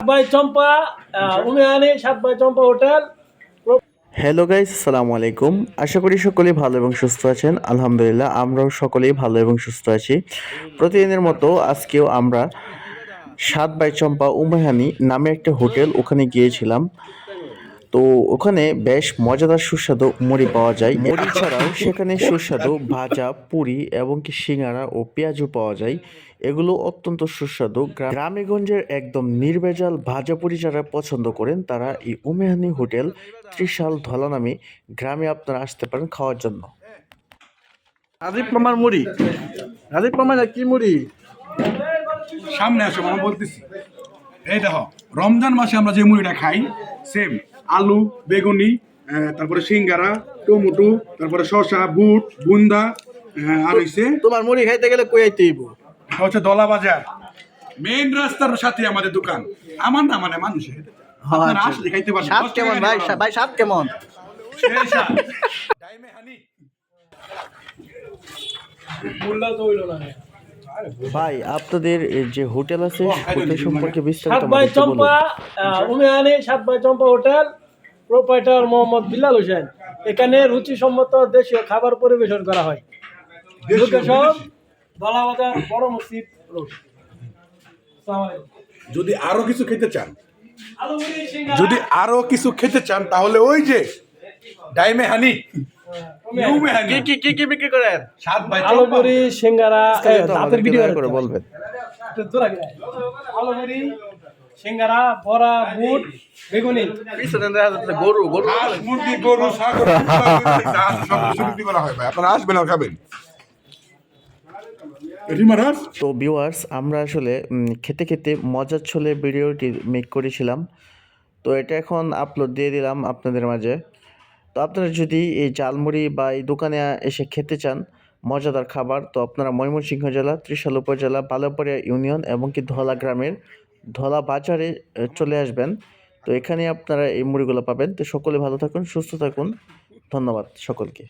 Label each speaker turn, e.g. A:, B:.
A: By Champa উমিয়ানি 7 by Champa hotel.
B: Hello guys, আসসালামু আলাইকুম। আশা করি সকলেই ভালো এবং সুস্থ আছেন। আলহামদুলিল্লাহ, আমরাও সকলেই ভালো এবং সুস্থ আছি। প্রতিদিনের মতো আজকেও আমরা 7 বাই চম্পা উমাহানি নামে একটা হোটেল, ওখানে গিয়েছিলাম। তো ওখানে বেশ মজাদার সুস্বাদু মুড়ি পাওয়া যায়। মুড়ি ছাড়াও সেখানে সুস্বাদু ভাজা, পুরি এবং কি সিঙ্গারা ও পেঁয়াজু পাওয়া যায়। এগুলো অত্যন্ত সুস্বাদু। গ্রামেগঞ্জের একদম নির্ভেজাল ভাজা পুরি যারা পছন্দ করেন তারা এই উমেহানি হোটেল ত্রিশাল ধলা নামে গ্রামে আপনারা আসতে পারেন খাওয়ার জন্য।
C: রাজীব মামার মুড়ি, রাজীব মামার কি মুড়ি?
D: সামনে আসো, আমি বলতেছি। এই দেখো, রমজান মাসে আমরা যে মুড়িটা খাই সেম আলু, বেগুনি, তারপরে সিঙ্গারা, টমেটো, তারপরে শসা, বুট, বুন্দা, আর হইছে
C: তোমার মুড়ি খাইতে গেলে কই আইতে হইব?
D: এটা হচ্ছে দলা বাজার, মেইন রাস্তার সাথে আমাদের দোকান। আমার না মানে মানুষের, আপনারা আসলে খাইতে পারবেন।
C: স্বাদ কেমন ভাই? ভাই স্বাদ কেমন?
D: সেই স্বাদ। ডাইমে হানি।
A: মূল্য তো হইল না।
B: ভাই, আপনাদের এই যে হোটেল আছে হোটেল সম্পর্কে বিস্তারিত
A: 7 বাই
B: আমাদেরকে বলুন।
A: চম্পা উমিয়ানি 7 by Champa hotel, proprietor Mohammad Bilal Hossain. এখানে রুচিসম্মত দেশীয় খাবার পরিবেশন করা হয়। লোকেশন দলাবাজার বড় মসজিদ রোড। আসসালামু আলাইকুম।
D: যদি আরো কিছু খেতে চান,
A: আলু মুড়ি সিঙ্গারা
D: যদি আরো কিছু খেতে চান তাহলে ওই যে ডাইমে হানি, ইউমে হানি।
C: কি বিক্রি করেন?
D: 7 বাই
A: আলু
D: চম্পা।
A: মুড়ি সিঙ্গারা
B: বিস্তারিত
A: দাঁতের
B: আমাদেরকে
A: ভিডিও
B: দয়া করে বলবেন।
A: আলু মুড়ি সিঙ্গারা বড়া বুট বেগুনি।
C: পিছনে দেখা যাচ্ছে গরু গরু।
D: হাঁস, মুরগি, গরু, ছাগল, সব কিছু বিক্রি করা হয় ভাই। আপনারা আসবেন আর খাবেন। রিমারাস
B: তো ভিউয়ার্স, আমরা আসলে খেতে খেতে মজার ছলে ভিডিওটি মেক করেছিলাম। তো এটা এখন আপলোড দিয়ে দিলাম আপনাদের মাঝে। তো আপনারা যদি এই ঝালমুড়ি বা এই দোকানে এসে খেতে চান মজাদার খাবার, তো আপনারা ময়মনসিংহ জেলা ত্রিশাল উপজেলা বালাপাড়িয়া ইউনিয়ন এবং কি ধলা গ্রামের ধলা বাজারে চলে আসবেন। তো এখানে আপনারা এই মুড়িগুলো পাবেন। তো সকলে ভালো থাকুন, সুস্থ থাকুন। ধন্যবাদ সকলকে।